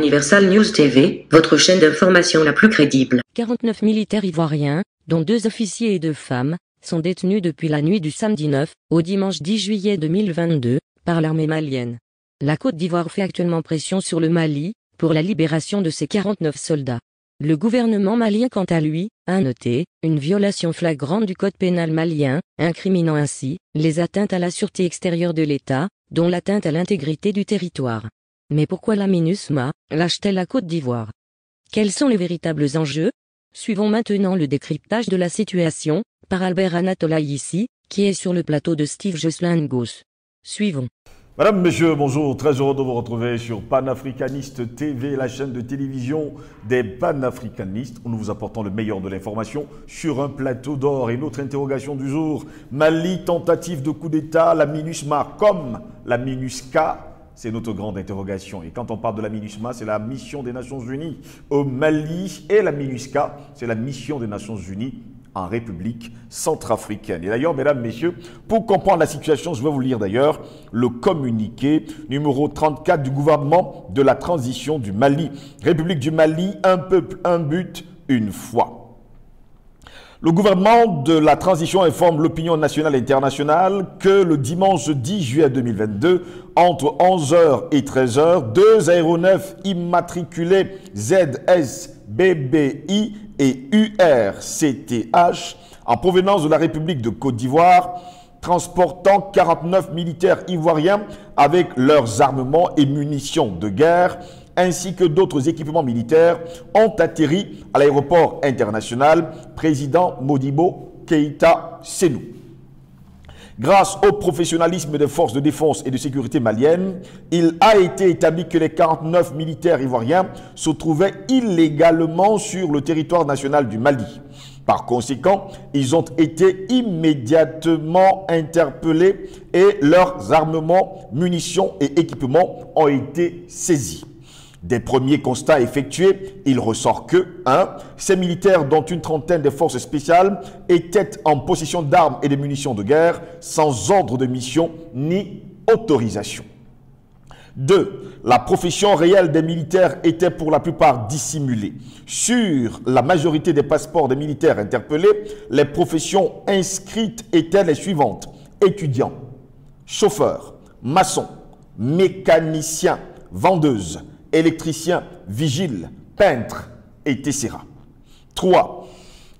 Universal News TV, votre chaîne d'information la plus crédible. 49 militaires ivoiriens, dont 2 officiers et 2 femmes, sont détenus depuis la nuit du samedi 9 au dimanche 10 juillet 2022 par l'armée malienne. La Côte d'Ivoire fait actuellement pression sur le Mali pour la libération de ces 49 soldats. Le gouvernement malien, quant à lui, a noté une violation flagrante du code pénal malien, incriminant ainsi les atteintes à la sûreté extérieure de l'État, dont l'atteinte à l'intégrité du territoire. Mais pourquoi la MINUSMA lâche-t-elle la Côte d'Ivoire? Quels sont les véritables enjeux? Suivons maintenant le décryptage de la situation par Albert Anatolaïssi, qui est sur le plateau de Steve Jocelyn Ngos. Suivons. Madame, Monsieur, bonjour, très heureux de vous retrouver sur Panafricaniste TV, la chaîne de télévision des panafricanistes, où nous vous apportons le meilleur de l'information sur un plateau d'or. Et notre interrogation du jour, Mali, tentative de coup d'État, la MINUSMA comme la MINUSCA, c'est notre grande interrogation. Et quand on parle de la MINUSMA, c'est la mission des Nations Unies au Mali, et la MINUSCA, c'est la mission des Nations Unies en République centrafricaine. Et d'ailleurs, mesdames, messieurs, pour comprendre la situation, je vais vous lire d'ailleurs le communiqué numéro 34 du gouvernement de la transition du Mali. République du Mali, un peuple, un but, une foi. Le gouvernement de la transition informe l'opinion nationale et internationale que le dimanche 10 juillet 2022, entre 11h et 13h, 2 aéronefs immatriculés ZSBBI et URCTH en provenance de la République de Côte d'Ivoire, transportant 49 militaires ivoiriens avec leurs armements et munitions de guerre, ainsi que d'autres équipements militaires, ont atterri à l'aéroport international Président Modibo Keïta Sénou. Grâce au professionnalisme des forces de défense et de sécurité maliennes, il a été établi que les 49 militaires ivoiriens se trouvaient illégalement sur le territoire national du Mali. Par conséquent, ils ont été immédiatement interpellés et leurs armements, munitions et équipements ont été saisis. Des premiers constats effectués, il ressort que 1. Ces militaires, dont une trentaine de forces spéciales, étaient en possession d'armes et de munitions de guerre sans ordre de mission ni autorisation. 2. La profession réelle des militaires était pour la plupart dissimulée. Sur la majorité des passeports des militaires interpellés, les professions inscrites étaient les suivantes: étudiants, chauffeurs, maçons, mécaniciens, vendeuses, électriciens, vigiles, peintres, etc. 3.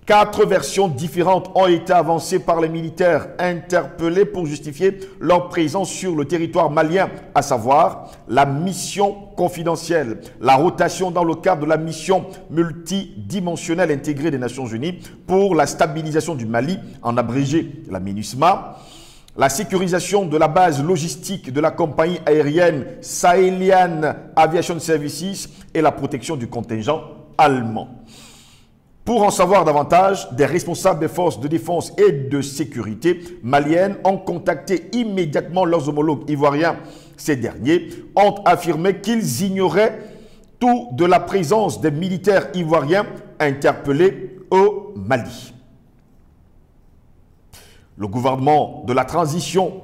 4 versions différentes ont été avancées par les militaires interpellés pour justifier leur présence sur le territoire malien, à savoir la mission confidentielle, la rotation dans le cadre de la mission multidimensionnelle intégrée des Nations Unies pour la stabilisation du Mali, en abrégé la MINUSMA, la sécurisation de la base logistique de la compagnie aérienne Sahelian Aviation Services et la protection du contingent allemand. Pour en savoir davantage, des responsables des forces de défense et de sécurité maliennes ont contacté immédiatement leurs homologues ivoiriens. Ces derniers ont affirmé qu'ils ignoraient tout de la présence des militaires ivoiriens interpellés au Mali. Le gouvernement de la transition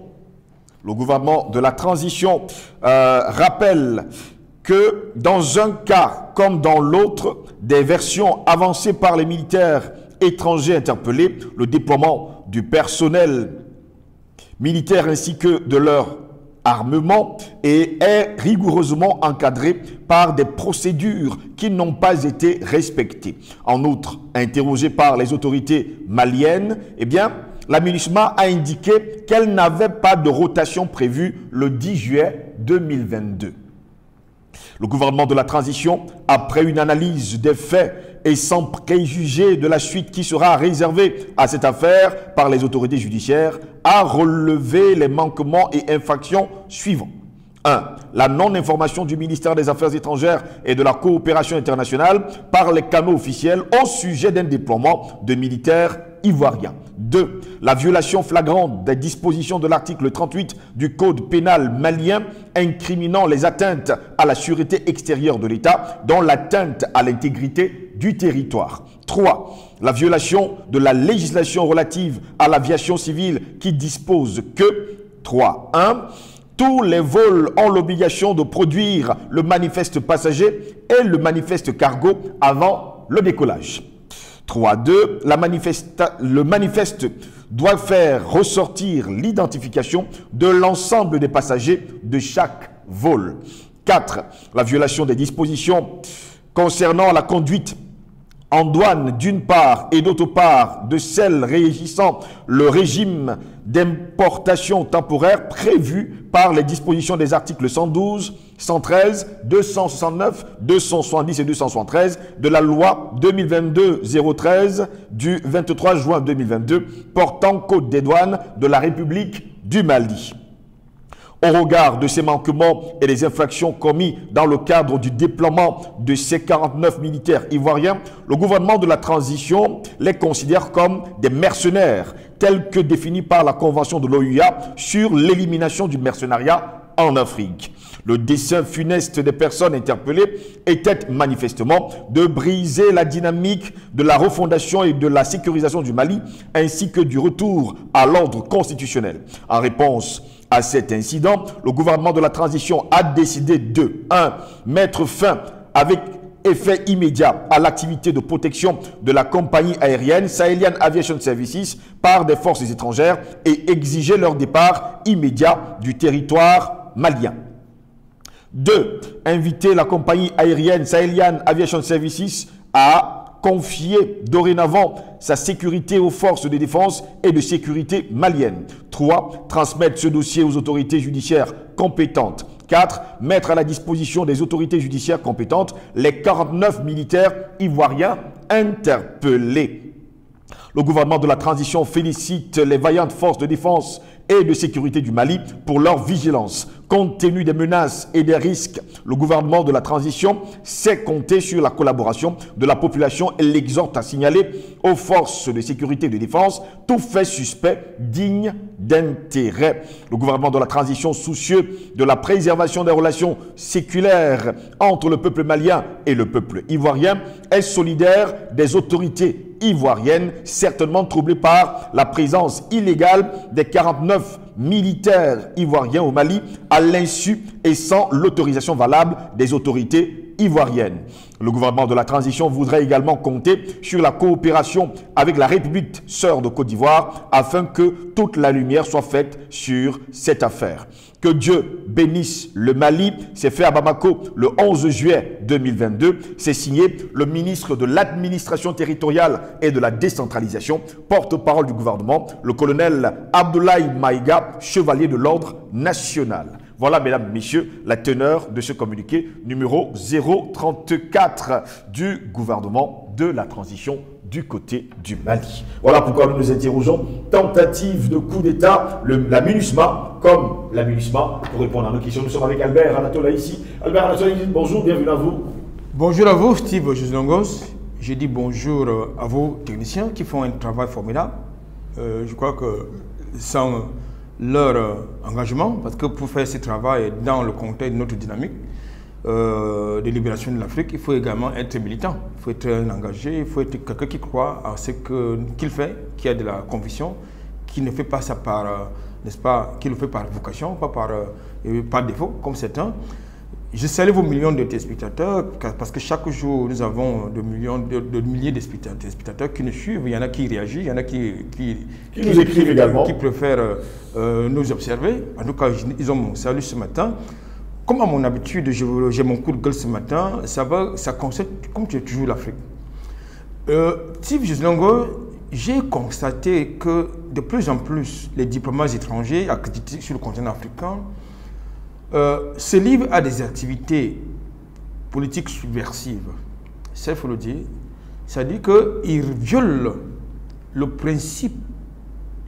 rappelle que dans un cas comme dans l'autre, des versions avancées par les militaires étrangers interpellés, le déploiement du personnel militaire ainsi que de leur armement est rigoureusement encadré par des procédures qui n'ont pas été respectées. En outre, interrogé par les autorités maliennes, la MINUSMA a indiqué qu'elle n'avait pas de rotation prévue le 10 juillet 2022. Le gouvernement de la transition, après une analyse des faits et sans préjuger de la suite qui sera réservée à cette affaire par les autorités judiciaires, a relevé les manquements et infractions suivants. 1. La non-information du ministère des Affaires étrangères et de la coopération internationale par les canaux officiels au sujet d'un déploiement de militaires ivoiriens. 2. La violation flagrante des dispositions de l'article 38 du Code pénal malien incriminant les atteintes à la sûreté extérieure de l'État, dont l'atteinte à l'intégrité du territoire. 3. La violation de la législation relative à l'aviation civile qui dispose que 3.1. Tous les vols ont l'obligation de produire le manifeste passager et le manifeste cargo avant le décollage. 3.2. Le manifeste doit faire ressortir l'identification de l'ensemble des passagers de chaque vol. 4. La violation des dispositions concernant la conduite en douane d'une part et d'autre part de celles régissant le régime d'importation temporaire prévu par les dispositions des articles 112, 113, 269, 270 et 273 de la loi 2022-013 du 23 juin 2022 portant code des douanes de la République du Mali. Au regard de ces manquements et des infractions commis dans le cadre du déploiement de ces 49 militaires ivoiriens, le gouvernement de la transition les considère comme des mercenaires, tels que définis par la Convention de l'OUA sur l'élimination du mercenariat en Afrique. Le dessein funeste des personnes interpellées était manifestement de briser la dynamique de la refondation et de la sécurisation du Mali, ainsi que du retour à l'ordre constitutionnel. En réponse à cet incident, le gouvernement de la transition a décidé de 1. Mettre fin avec effet immédiat à l'activité de protection de la compagnie aérienne Sahelian Aviation Services par des forces étrangères et exiger leur départ immédiat du territoire malien. 2. Inviter la compagnie aérienne Sahelian Aviation Services à confier dorénavant sa sécurité aux forces de défense et de sécurité maliennes. 3. Transmettre ce dossier aux autorités judiciaires compétentes. 4. Mettre à la disposition des autorités judiciaires compétentes les 49 militaires ivoiriens interpellés. Le gouvernement de la transition félicite les vaillantes forces de défense et de sécurité du Mali pour leur vigilance. Compte tenu des menaces et des risques, le gouvernement de la transition sait compter sur la collaboration de la population et l'exhorte à signaler aux forces de sécurité et de défense tout fait suspect digne d'intérêt. Le gouvernement de la transition, soucieux de la préservation des relations séculaires entre le peuple malien et le peuple ivoirien, est solidaire des autorités ivoirienne, certainement troublée par la présence illégale des 49 militaires ivoiriens au Mali à l'insu et sans l'autorisation valable des autorités ivoiriennes. Le gouvernement de la transition voudrait également compter sur la coopération avec la République sœur de Côte d'Ivoire afin que toute la lumière soit faite sur cette affaire. Que Dieu bénisse le Mali. C'est fait à Bamako le 11 juillet 2022. C'est signé le ministre de l'administration territoriale et de la décentralisation, porte-parole du gouvernement, le colonel Abdoulaye Maïga, chevalier de l'ordre national. Voilà, mesdames, messieurs, la teneur de ce communiqué numéro 034 du gouvernement de la transition du côté du Mali. Voilà pourquoi nous nous interrogeons. Tentative de coup d'État, la MINUSMA, comme la MINUSMA, pour répondre à nos questions. Nous sommes avec Albert Anatola ici. Albert Anatola, bonjour, bienvenue à vous. Bonjour à vous, Steve Joslongos. Je dis bonjour à vos techniciens qui font un travail formidable. Je crois que sans leur engagement, parce que pour faire ce travail dans le contexte de notre dynamique de libération de l'Afrique, il faut également être militant, il faut être engagé, il faut être quelqu'un qui croit à ce qu'il fait, qui a de la conviction, qui ne fait pas ça par, n'est-ce pas, qui le fait par vocation, pas par défaut, comme certains. Je salue vos millions de téléspectateurs parce que chaque jour, nous avons de milliers de téléspectateurs qui nous suivent. Il y en a qui réagissent, il y en a qui nous écrivent également, qui préfèrent nous observer. En tout cas, ils ont mon salut ce matin. Comme à mon habitude, j'ai mon coup de gueule ce matin, ça concerne, comme tu es toujours l'Afrique. Steve Joslongo, j'ai constaté que de plus en plus, les diplomates étrangers accrédités sur le continent africain se livrent à des activités politiques subversives. Ça, il faut le dire. C'est-à-dire qu'ils violent le principe,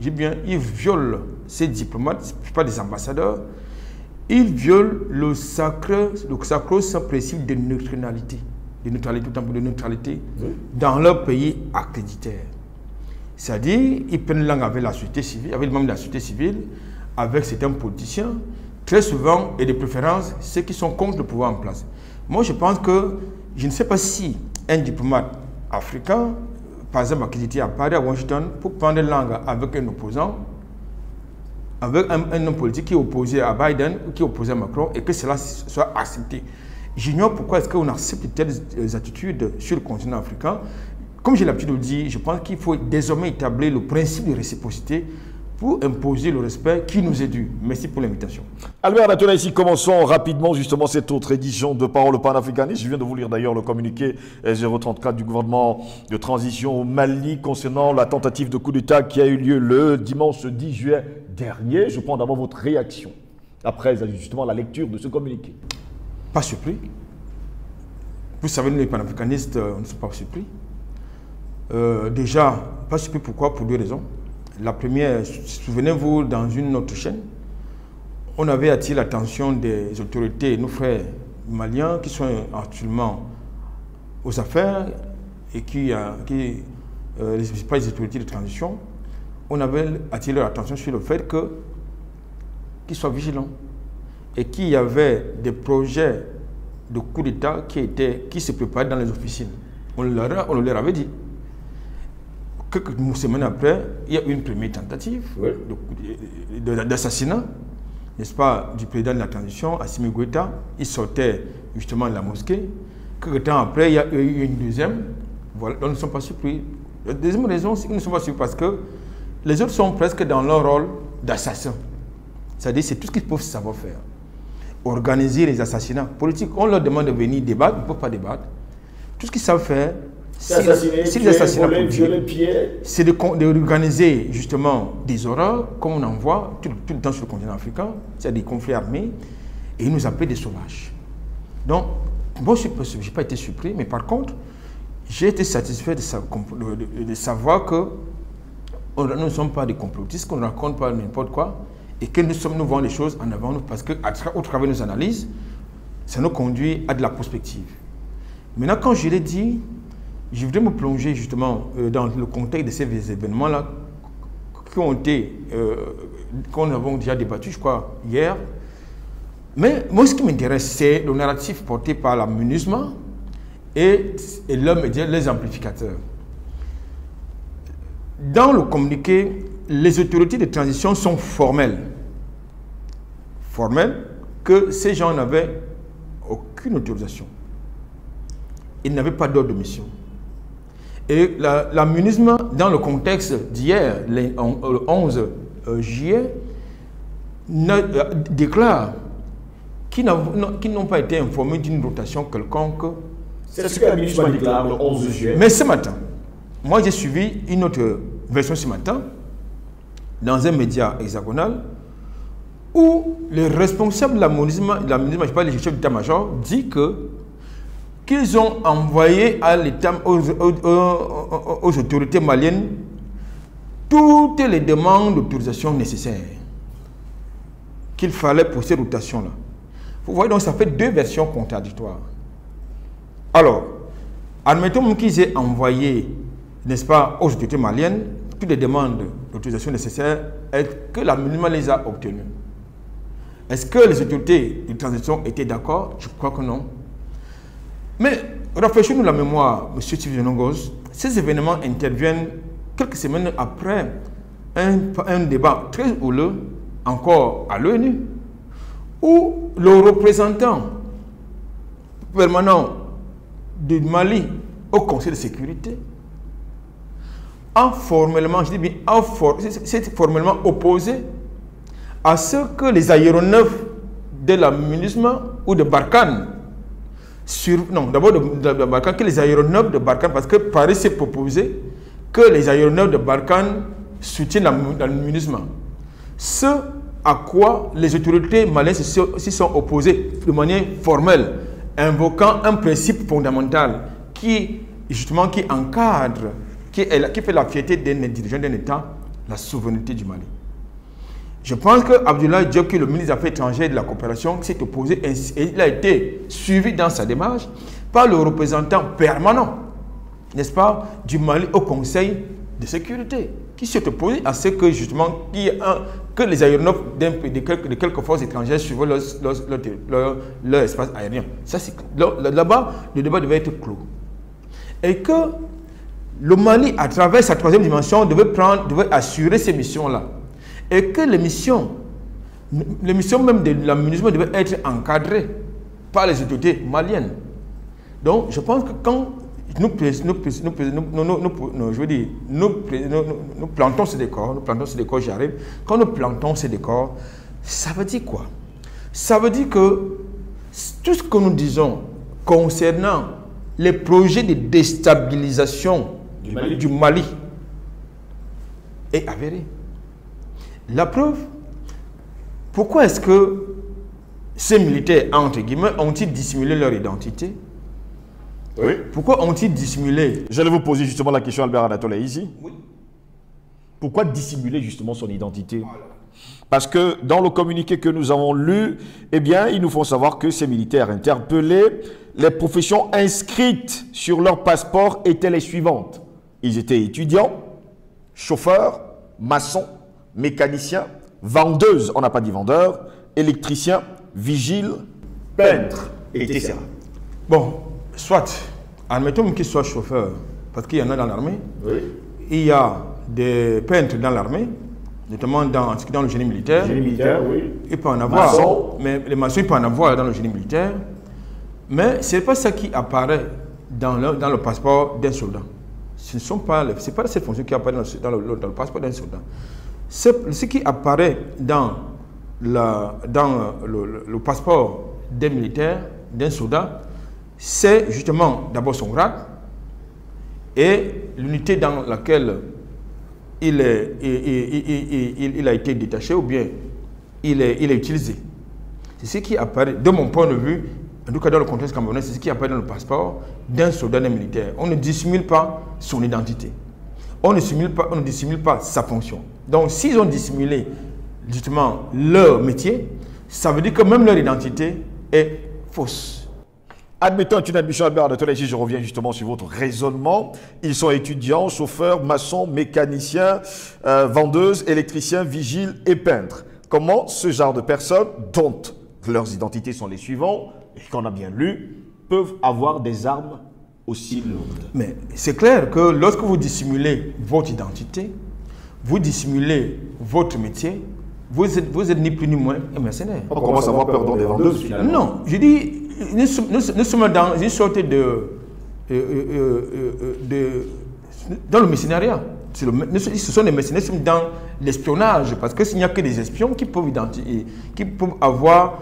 j'ai bien, ils violent ces diplomates, pas des ambassadeurs, ils violent le sacro principe de neutralité, de neutralité dans leur pays accréditaire. C'est-à-dire, ils prennent langue avec la société civile, avec le membre de la société civile, avec certains politiciens, très souvent, et de préférence, ceux qui sont contre le pouvoir en place. Moi, je pense que, je ne sais pas si un diplomate africain, par exemple, accrédité à Paris, à Washington, pour prendre langue avec un opposant, avec un homme politique qui est opposé à Biden ou qui est opposé à Macron et que cela soit accepté. J'ignore pourquoi est-ce qu'on accepte telles attitudes sur le continent africain. Comme j'ai l'habitude de le dire, je pense qu'il faut désormais établir le principe de réciprocité pour imposer le respect qui nous est dû. Merci pour l'invitation. Albert Natona, ici, commençons rapidement justement cette autre édition de Parole panafricaniste. Je viens de vous lire d'ailleurs le communiqué 034 du gouvernement de transition au Mali concernant la tentative de coup d'État qui a eu lieu le dimanche 10 juillet dernier. Je prends d'abord votre réaction après justement la lecture de ce communiqué. Pas surpris. Vous savez, nous les panafricanistes, on ne sommes pas surpris. Déjà, pas surpris pourquoi? Pour deux raisons. La première, souvenez-vous, dans une autre chaîne, on avait attiré l'attention des autorités, nos frères maliens qui sont actuellement aux affaires et pas les autorités de transition, on avait attiré leur attention sur le fait qu'ils soient vigilants et qu'il y avait des projets de coup d'État qui se préparaient dans les officines. On leur avait dit. Quelques semaines après, il y a eu une première tentative d'assassinat, n'est-ce pas, du président de la transition, Assimi Goïta. Il sortait justement de la mosquée. Quelques temps après, il y a eu une deuxième. Voilà, donc nous ne sommes pas surpris. La deuxième raison, c'est que nous ne sommes pas surpris parce que les autres sont presque dans leur rôle d'assassins. C'est-à-dire, c'est tout ce qu'ils peuvent savoir faire. Organiser les assassinats politiques. On leur demande de venir débattre, ils ne peuvent pas débattre. Tout ce qu'ils savent faire, c'est d'organiser justement des horreurs, comme on en voit tout le temps sur le continent africain, c'est-à-dire des conflits armés, et ils nous appellent des sauvages. Donc, moi, je n'ai pas été surpris, mais par contre, j'ai été satisfait de savoir que nous ne sommes pas des complotistes, qu'on ne raconte pas n'importe quoi, et que nous voyons les choses en avant, parce qu'au travers de nos analyses, ça nous conduit à de la prospective. Maintenant, quand je l'ai dit, je voudrais me plonger justement dans le contexte de ces événements-là qu'on a déjà débattu, je crois, hier. Mais moi, ce qui m'intéresse, c'est le narratif porté par la MINUSMA et l'homme média, les amplificateurs. Dans le communiqué, les autorités de transition sont formelles. Formelles que ces gens n'avaient aucune autorisation. Ils n'avaient pas d'ordre de mission. Et la MINUSMA, dans le contexte d'hier, le 11 juillet, déclare qu'ils n'ont pas été informés d'une rotation quelconque. C'est ce que la MINUSMA déclare le 11 juillet. Mais ce matin, moi j'ai suivi une autre version ce matin, dans un média hexagonal, où le responsable de la MINUSMA, je parle du chef d'état-major, dit qu'ils ont envoyé aux autorités maliennes toutes les demandes d'autorisation nécessaires qu'il fallait pour ces rotations-là. Vous voyez, donc ça fait deux versions contradictoires. Alors, admettons qu'ils aient envoyé, n'est-ce pas, aux autorités maliennes toutes les demandes d'autorisation nécessaires et que la MINUSMA les a obtenues. Est-ce que les autorités de transition étaient d'accord? Je crois que non. Mais rafraîchissons-nous la mémoire, M. Tivionongos, ces événements interviennent quelques semaines après un débat très houleux, encore à l'ONU, où le représentant permanent du Mali au Conseil de sécurité a formellement, je dis bien, s'est formellement opposé à ce que les aéronefs de la MINUSMA ou de Barkhane d'abord de Barkhane, que les aéronefs de Barkhane, parce que Paris s'est proposé que les aéronefs de Barkhane soutiennent la MINUSMA. Ce à quoi les autorités maliennes s'y sont opposées de manière formelle, invoquant un principe fondamental qui encadre, qui fait la fierté d'un dirigeant d'un État, la souveraineté du Mali. Je pense que Abdoulaye Diop, qui est le ministre des Affaires étrangères et de la coopération, s'est opposé et il a été suivi dans sa démarche par le représentant permanent, n'est-ce pas, du Mali au Conseil de sécurité, qui s'est opposé à ce que justement que les aéronefs de quelques forces étrangères suivent leur espace aérien. Là-bas, le débat devait être clos. Et que le Mali, à travers sa troisième dimension, devait assurer ces missions-là. Et que les missions même de la MINUSMA devaient être encadrées par les autorités maliennes. Donc, je pense que quand nous plantons ces décors, j'y arrive, quand nous plantons ces décors, ça veut dire quoi? Ça veut dire que tout ce que nous disons concernant les projets de déstabilisation du Mali est avéré. La preuve, pourquoi est-ce que ces militaires, entre guillemets, ont-ils dissimulé leur identité? Oui. Pourquoi ont-ils dissimulé? J'allais vous poser justement la question, Albert Anatole, ici. Oui. Pourquoi dissimuler justement son identité? Voilà. Parce que dans le communiqué que nous avons lu, eh bien, ils nous font savoir que ces militaires interpellés, les professions inscrites sur leur passeport étaient les suivantes. Ils étaient étudiants, chauffeurs, maçons, mécaniciens, vendeuses, on n'a pas dit vendeurs, électriciens, vigiles, peintres, etc. Bon, soit, admettons qu'ils soient chauffeurs, parce qu'il y en a dans l'armée, oui. Il y a des peintres dans l'armée, notamment dans le génie militaire. Génie militaire, oui. Il peut en avoir, Maçon. mais les maçons, il peut en avoir dans le génie militaire. Mais ce n'est pas ça qui apparaît dans le passeport d'un soldat. Ce ne pas cette fonction qui apparaît dans le passeport d'un soldat. Ce qui apparaît dans le passeport d'un militaire, d'un soldat, c'est justement d'abord son grade et l'unité dans laquelle il a été détaché ou bien il est utilisé. C'est ce qui apparaît, de mon point de vue, en tout cas dans le contexte camerounais, c'est ce qui apparaît dans le passeport d'un soldat, d'un militaire. On ne dissimule pas son identité. On ne dissimule pas sa fonction. Donc s'ils ont dissimulé justement leur métier, ça veut dire que même leur identité est fausse. Admettons une admission, Albert Anatole, ici je reviens justement sur votre raisonnement. Ils sont étudiants, chauffeurs, maçons, mécaniciens, vendeuses, électriciens, vigiles et peintres. Comment ce genre de personnes, dont leurs identités sont les suivants, et qu'on a bien lu, peuvent avoir des armes aussi lourdes? Mais c'est clair que lorsque vous dissimulez votre identité, vous dissimulez votre métier, vous êtes ni plus ni moins un mercenaire. On commence à avoir peur dans des vendeuses finalement. Non, je dis, nous sommes dans une sorte dans le mercenariat. Ce sont des mercenaires, nous sommes dans l'espionnage, parce que s'il n'y a que des espions qui peuvent avoir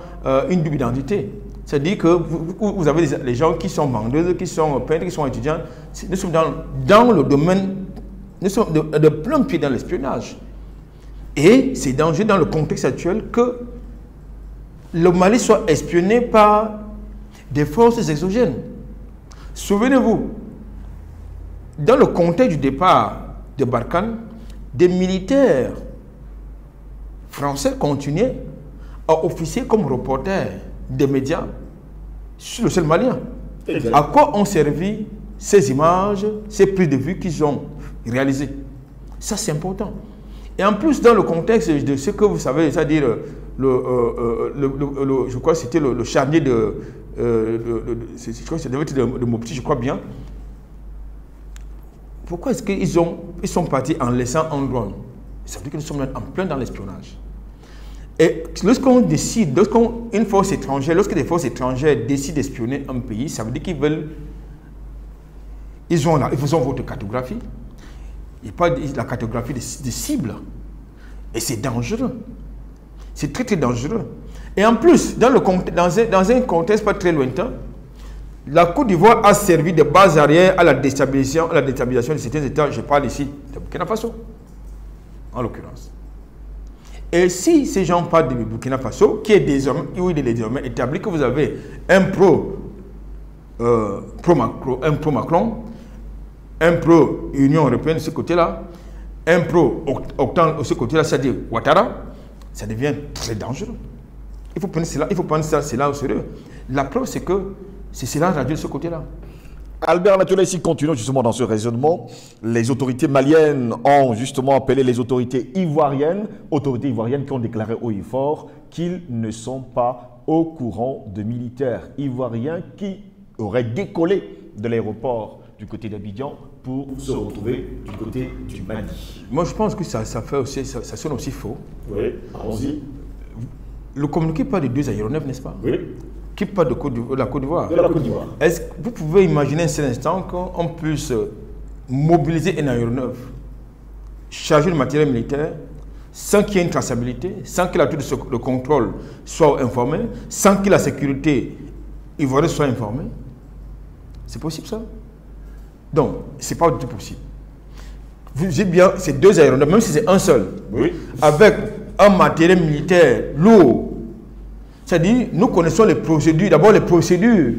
une double identité. C'est-à-dire que vous avez les gens qui sont vendeuses, qui sont peintres, qui sont étudiants. Nous sommes dans le domaine, nous sommes de plein pied dans l'espionnage. Et c'est dangereux dans le contexte actuel que le Mali soit espionné par des forces exogènes. Souvenez-vous, dans le contexte du départ de Barkhane, des militaires français continuaient à officier comme reporters des médias sur le sol malien. Exactement. À quoi ont servi ces images, ces prises de vue qu'ils ont réalisées? Ça, c'est important. Et en plus, dans le contexte de ce que vous savez, c'est-à-dire, je crois que c'était le charnier je crois que ça devait être de Mopti, je crois bien. Pourquoi est-ce qu'ils sont partis en laissant un drone? Ça veut dire que nous sommes en plein dans l'espionnage. Et lorsqu'on décide, lorsque des forces étrangères décident d'espionner un pays, ça veut dire qu'ils veulent... Ils ont votre cartographie. Il n'y a pas la cartographie des cibles. Et c'est dangereux. C'est très très dangereux. Et en plus, dans un contexte pas très lointain, la Côte d'Ivoire a servi de base arrière à la déstabilisation de certains États. Je parle ici de Burkina Faso, en l'occurrence. Et si ces gens parlent de Burkina Faso, qui est désormais établi que vous avez un pro-Macron, un pro-Union européenne de ce côté-là, un pro-Octan de ce côté-là, c'est-à-dire Ouattara, ça devient très dangereux. Il faut prendre cela au sérieux. La preuve, c'est que c'est cela radio de ce côté-là. Albert Anatole, ici, continuons justement dans ce raisonnement. Les autorités maliennes ont justement appelé les autorités ivoiriennes qui ont déclaré haut et fort qu'ils ne sont pas au courant de militaires ivoiriens qui auraient décollé de l'aéroport du côté d'Abidjan pour se retrouver du côté du Mali. Moi, je pense que ça sonne aussi faux. Oui, allons-y. Le communiqué parle de 2 aéronefs, n'est-ce pas? Oui. Qui parle de la Côte d'Ivoire. De la Côte d'Ivoire. Est-ce que vous pouvez imaginer un seul instant qu'on puisse mobiliser un aéronef chargé de matériel militaire sans qu'il y ait une traçabilité, sans que le contrôle soit informé, sans que la sécurité ivoirienne soit informée? C'est possible ça? Donc, ce n'est pas du tout possible. Vous dites bien, c'est 2 aéronefs, même si c'est un seul, oui, avec un matériel militaire lourd. C'est-à-dire, nous connaissons les procédures. D'abord, les procédures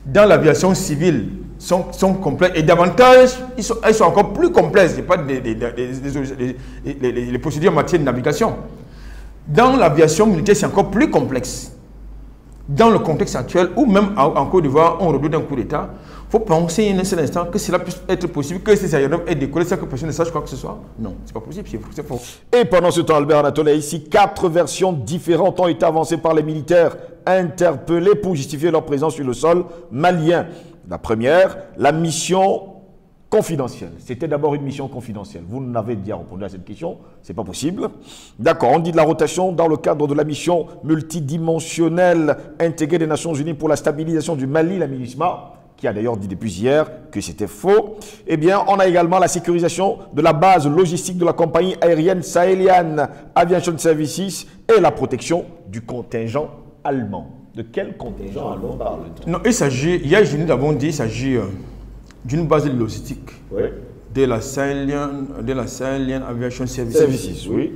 dans l'aviation civile sont complexes. Et davantage, elles sont encore plus complexes. Ce n'est pas les procédures en matière de navigation. Dans l'aviation militaire, c'est encore plus complexe. Dans le contexte actuel, ou même en Côte d'Ivoire, on redoute un coup d'État, il faut penser un seul instant que cela puisse être possible, que ces aéronefs aient décollé sans que personne ne sache quoi que ce soit. Non, ce n'est pas possible, c'est faux. Et pendant ce temps, Albert Anatole, ici, 4 versions différentes ont été avancées par les militaires interpellés pour justifier leur présence sur le sol malien. La première, la mission confidentielle. C'était d'abord une mission confidentielle. Vous n'avez déjà répondu à cette question, c'est pas possible. D'accord, on dit de la rotation dans le cadre de la mission multidimensionnelle intégrée des Nations Unies pour la stabilisation du Mali, la MINUSMA, qui a d'ailleurs dit depuis hier que c'était faux. Eh bien, on a également la sécurisation de la base logistique de la compagnie aérienne Sahelian Aviation Services et la protection du contingent allemand. De quel contingent allemand parle-t-on? Non, il s'agit, hier, nous avons dit, il s'agit d'une base logistique, oui, de la Sahelian Aviation Services. Services, oui.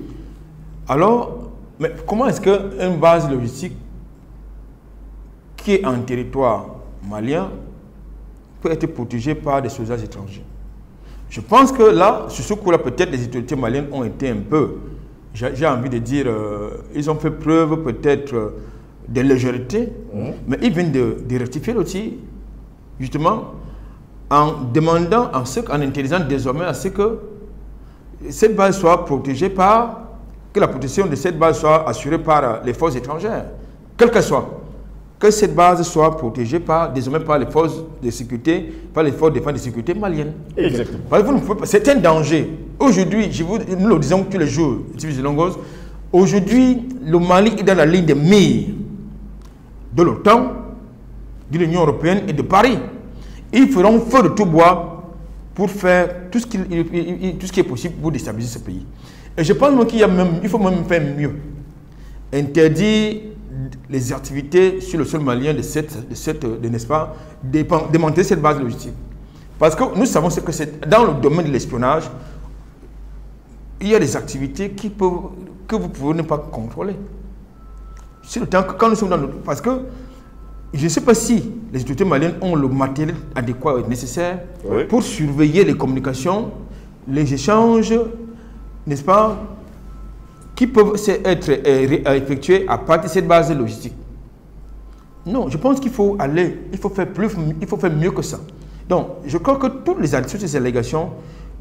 Alors, mais comment est-ce qu'une base logistique qui est en territoire malien peut être protégée par des soldats étrangers? Je pense que là, sur ce coup-là, peut-être les autorités maliennes ont été un peu, j'ai envie de dire, ils ont fait preuve peut-être de légèreté, mais ils viennent de rectifier aussi, justement, en demandant, en intelligent désormais à ce que cette base soit protégée par, que la protection de cette base soit assurée par les forces étrangères, quelle qu'elle soit. Que cette base soit protégée désormais par les forces de sécurité, par les forces de défense de sécurité maliennes. Exactement. C'est un danger. Aujourd'hui, nous le disons tous les jours, aujourd'hui, le Mali est dans la ligne de mire de l'OTAN, de l'Union européenne et de Paris. Ils feront feu de tout bois pour faire tout ce qui est possible pour déstabiliser ce pays. Et je pense qu'il faut même faire mieux. Interdire les activités sur le sol malien n'est-ce pas, démanteler cette base logistique. Parce que nous savons que c'est dans le domaine de l'espionnage, il y a des activités que vous pouvez ne pas contrôler. Sur le temps, quand nous sommes dans le... Parce que je ne sais pas si les autorités maliennes ont le matériel adéquat et nécessaire, oui, pour surveiller les communications, les échanges, n'est-ce pas, qui peuvent être effectués à partir de cette base logistique. Non, je pense qu'il faut faire mieux que ça. Donc, je crois que toutes ces allégations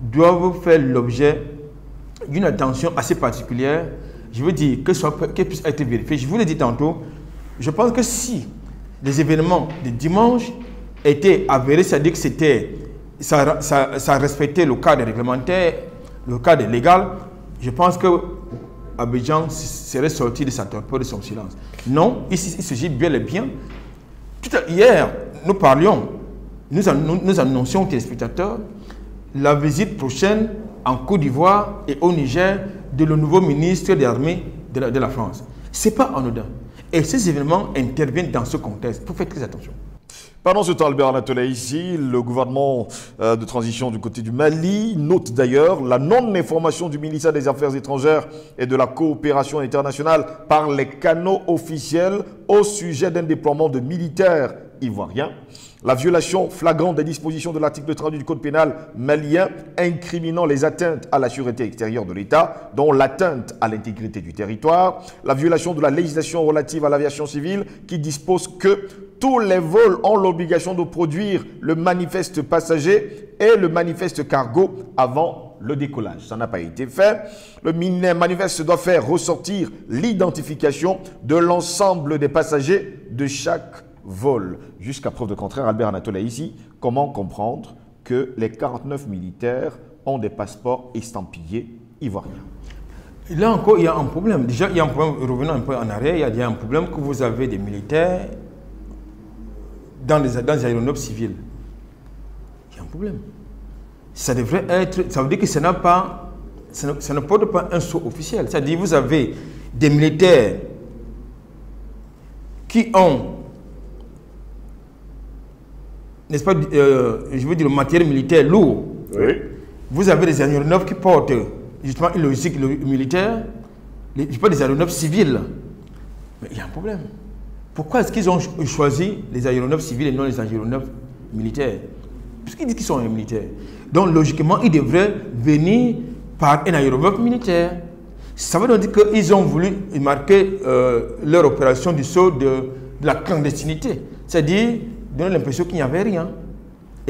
doivent faire l'objet d'une attention assez particulière. Je veux dire qu'elles puissent être vérifiées. Je vous l'ai dit tantôt, je pense que si les événements de dimanche étaient avérés, c'est-à-dire que ça respectait le cadre réglementaire, le cadre légal, je pense que Abidjan serait sorti de sa torpeur, de son silence. Non, il s'agit bel et bien. Hier, nous parlions, nous annoncions aux téléspectateurs la visite prochaine en Côte d'Ivoire et au Niger de le nouveau ministre des Armées de la France. Ce n'est pas anodin. Et ces événements interviennent dans ce contexte. Il faut faire très attention. Pendant ce temps, Albert Anatole, ici, le gouvernement de transition du côté du Mali note d'ailleurs la non-information du ministère des Affaires étrangères et de la coopération internationale par les canaux officiels au sujet d'un déploiement de militaires ivoiriens. La violation flagrante des dispositions de l'article 30 du Code pénal malien incriminant les atteintes à la sûreté extérieure de l'État, dont l'atteinte à l'intégrité du territoire, la violation de la législation relative à l'aviation civile qui dispose que tous les vols ont l'obligation de produire le manifeste passager et le manifeste cargo avant le décollage. Ça n'a pas été fait. Le manifeste doit faire ressortir l'identification de l'ensemble des passagers de chaque vol. Jusqu'à preuve de contraire, Albert Anatole ici, comment comprendre que les 49 militaires ont des passeports estampillés ivoiriens. Là encore, il y a un problème. Déjà, il y a un problème, revenons un peu en arrière, il y a un problème que vous avez des militaires dans les aéronefs civils. Il y a un problème. Ça devrait être, ça veut dire que ça ne porte pas un sceau officiel. C'est-à-dire que vous avez des militaires qui ont, n'est-ce pas, je veux dire, le matériel militaire lourd. Oui. Vous avez des aéronefs qui portent justement une logistique militaire, je ne sais pas, des aéronefs civils. Mais il y a un problème. Pourquoi est-ce qu'ils ont choisi les aéronefs civils et non les aéronefs militaires? Puisqu'ils disent qu'ils sont militaires. Donc logiquement, ils devraient venir par un aéronef militaire. Ça veut dire qu'ils ont voulu marquer leur opération du saut de la clandestinité. C'est-à-dire donner l'impression qu'il n'y avait rien.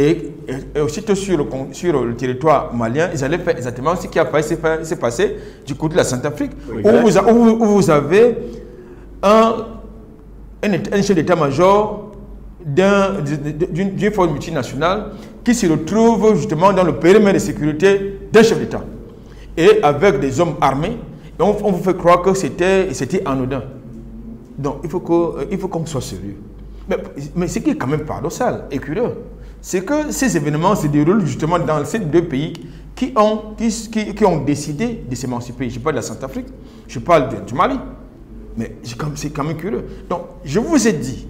Et aussitôt sur le territoire malien, ils allaient faire exactement ce qui a s'est passé du côté de la Centrafrique, oui, où vous avez un chef d'état-major d'une force multinationale qui se retrouve justement dans le périmètre de sécurité d'un chef d'État. Et avec des hommes armés, et on vous fait croire que c'était anodin. Donc il faut qu'on soit sérieux. Mais ce qui est quand même paradoxal et curieux, c'est que ces événements se déroulent justement dans ces deux pays qui ont décidé de s'émanciper. Je parle de la Centrafrique, je parle du Mali. Mais c'est quand même curieux. Donc, je vous ai dit,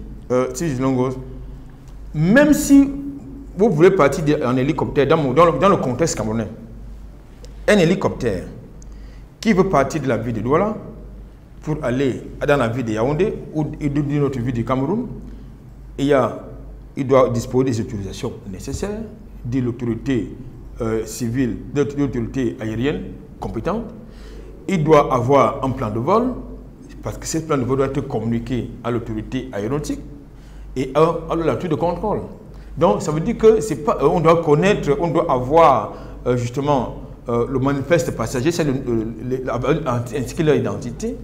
même si vous voulez partir en hélicoptère dans le contexte camerounais, un hélicoptère qui veut partir de la ville de Douala pour aller dans la ville de Yaoundé ou d'une autre ville du Cameroun, il doit disposer des autorisations nécessaires de l'autorité civile, de l'autorité aérienne compétente. Il doit avoir un plan de vol, parce que ce plan de vol doit être communiqué à l'autorité aéronautique et à la tour de contrôle. Donc, ça veut dire que c'est pas, on doit connaître, on doit avoir justement le manifeste passager, ainsi que leur identité,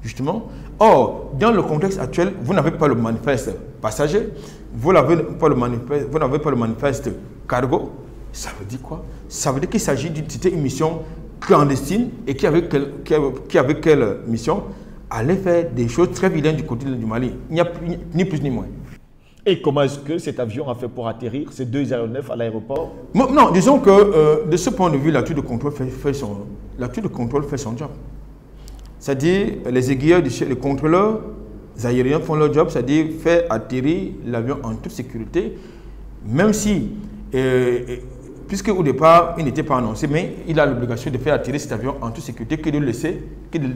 justement. Or, dans le contexte actuel, vous n'avez pas le manifeste passager, vous n'avez pas le manifeste cargo. Ça veut dire quoi? Ça veut dire qu'il s'agit d'une mission clandestine et qui avait quelle mission? Aller faire des choses très vilaines du côté du Mali. Il n'y a ni plus ni moins. Et comment est-ce que cet avion a fait pour atterrir ces deux aéronefs à l'aéroport? Non, disons que de ce point de vue, la tour de contrôle fait son job. C'est-à-dire, les aiguilleurs, les contrôleurs aériens font leur job, c'est-à-dire faire atterrir l'avion en toute sécurité, même si, puisque au départ, il n'était pas annoncé, mais il a l'obligation de faire atterrir cet avion en toute sécurité que de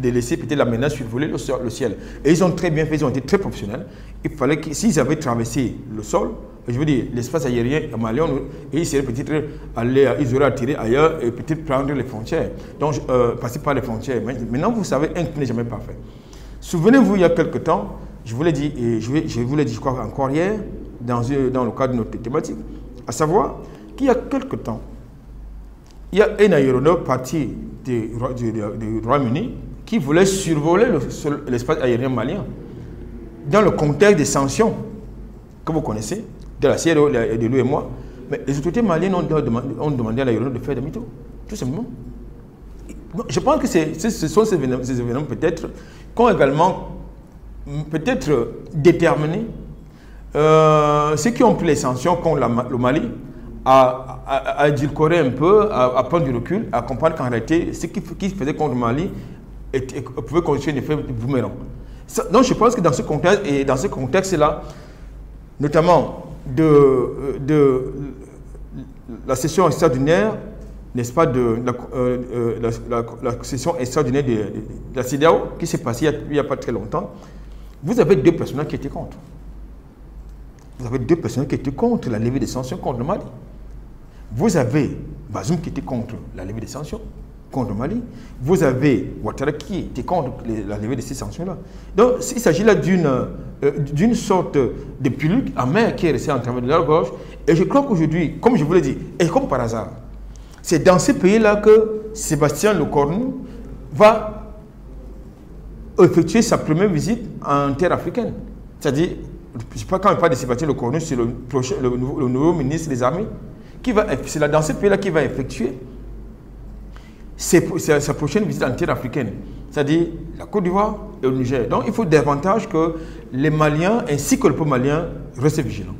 laisser peut-être la menace survoler le ciel. Et ils ont très bien fait, ils ont été très professionnels. Il fallait que, s'ils avaient traversé le sol, je veux dire, l'espace aérien malien, et ils seraient peut-être allés, ils auraient atterri ailleurs et peut-être prendre les frontières. Donc, passer par les frontières. Maintenant, vous savez, un n'est jamais parfait. Souvenez-vous, il y a quelque temps, je vous l'ai dit, et je vous l'ai dit, je crois, encore hier, dans le cadre de notre thématique, à savoir qu'il y a quelque temps, il y a un aéronef parti du Royaume-Uni qui voulait survoler l'espace aérien malien dans le contexte des sanctions que vous connaissez, de la Sierra et de l'UEMOA. Mais les autorités maliennes ont demandé à l'aéronef de faire demi-tour, tout simplement. Je pense que ce sont ces événements peut-être qui ont également peut-être déterminé ceux qui ont pris les sanctions contre le Mali à édulcorer un peu, à prendre du recul, à comprendre qu'en réalité, ce qui faisait contre le Mali pouvait constituer un effet boomerang. Donc je pense que dans ce contexte-là, notamment de la session extraordinaire, n'est-ce pas, de la session extraordinaire de la CEDEAO qui s'est passée il n'y a pas très longtemps, vous avez deux personnages qui étaient contre. Vous avez deux personnages qui étaient contre la levée des sanctions contre le Mali. Vous avez Bazoum qui était contre la levée des sanctions contre le Mali. Vous avez Ouattara qui était contre la levée de ces sanctions-là. Donc, il s'agit là d'une sorte de pilule amère qui est restée en travers de leur gorge. Et je crois qu'aujourd'hui, comme je vous l'ai dit, et comme par hasard, c'est dans ces pays-là que Sébastien Lecornu va effectuer sa première visite en terre africaine. C'est-à-dire, je ne sais pas quand il parle de Sébastien Lecornu, c'est le nouveau ministre des Armées c'est dans ce pays-là qu'il va effectuer sa prochaine visite inter-africaine, c'est-à-dire la Côte d'Ivoire et le Niger. Donc il faut davantage que les Maliens ainsi que le peuple malien restent vigilants.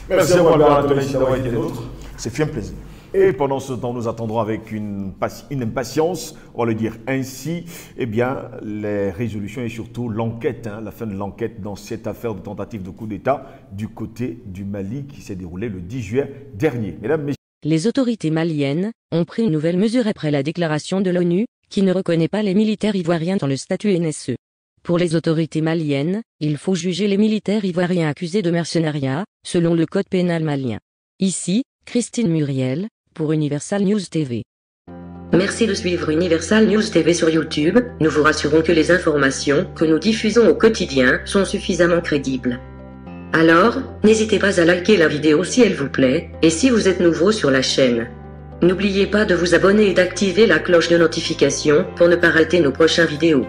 Merci à vous, Anthony, d'avoir été d'autres. C'est fait un plaisir. Et pendant ce temps, nous attendrons avec une impatience, on va le dire ainsi, eh bien, les résolutions et surtout l'enquête, la fin de l'enquête dans cette affaire de tentative de coup d'État du côté du Mali qui s'est déroulée le 10 juillet dernier. Mesdames, messieurs. Les autorités maliennes ont pris une nouvelle mesure après la déclaration de l'ONU, qui ne reconnaît pas les militaires ivoiriens dans le statut NSE. Pour les autorités maliennes, il faut juger les militaires ivoiriens accusés de mercenariat, selon le code pénal malien. Ici, Christine Muriel, pour Universal News TV. Merci de suivre Universal News TV sur YouTube. Nous vous rassurons que les informations que nous diffusons au quotidien sont suffisamment crédibles. Alors, n'hésitez pas à liker la vidéo si elle vous plaît, et si vous êtes nouveau sur la chaîne. N'oubliez pas de vous abonner et d'activer la cloche de notification pour ne pas rater nos prochaines vidéos.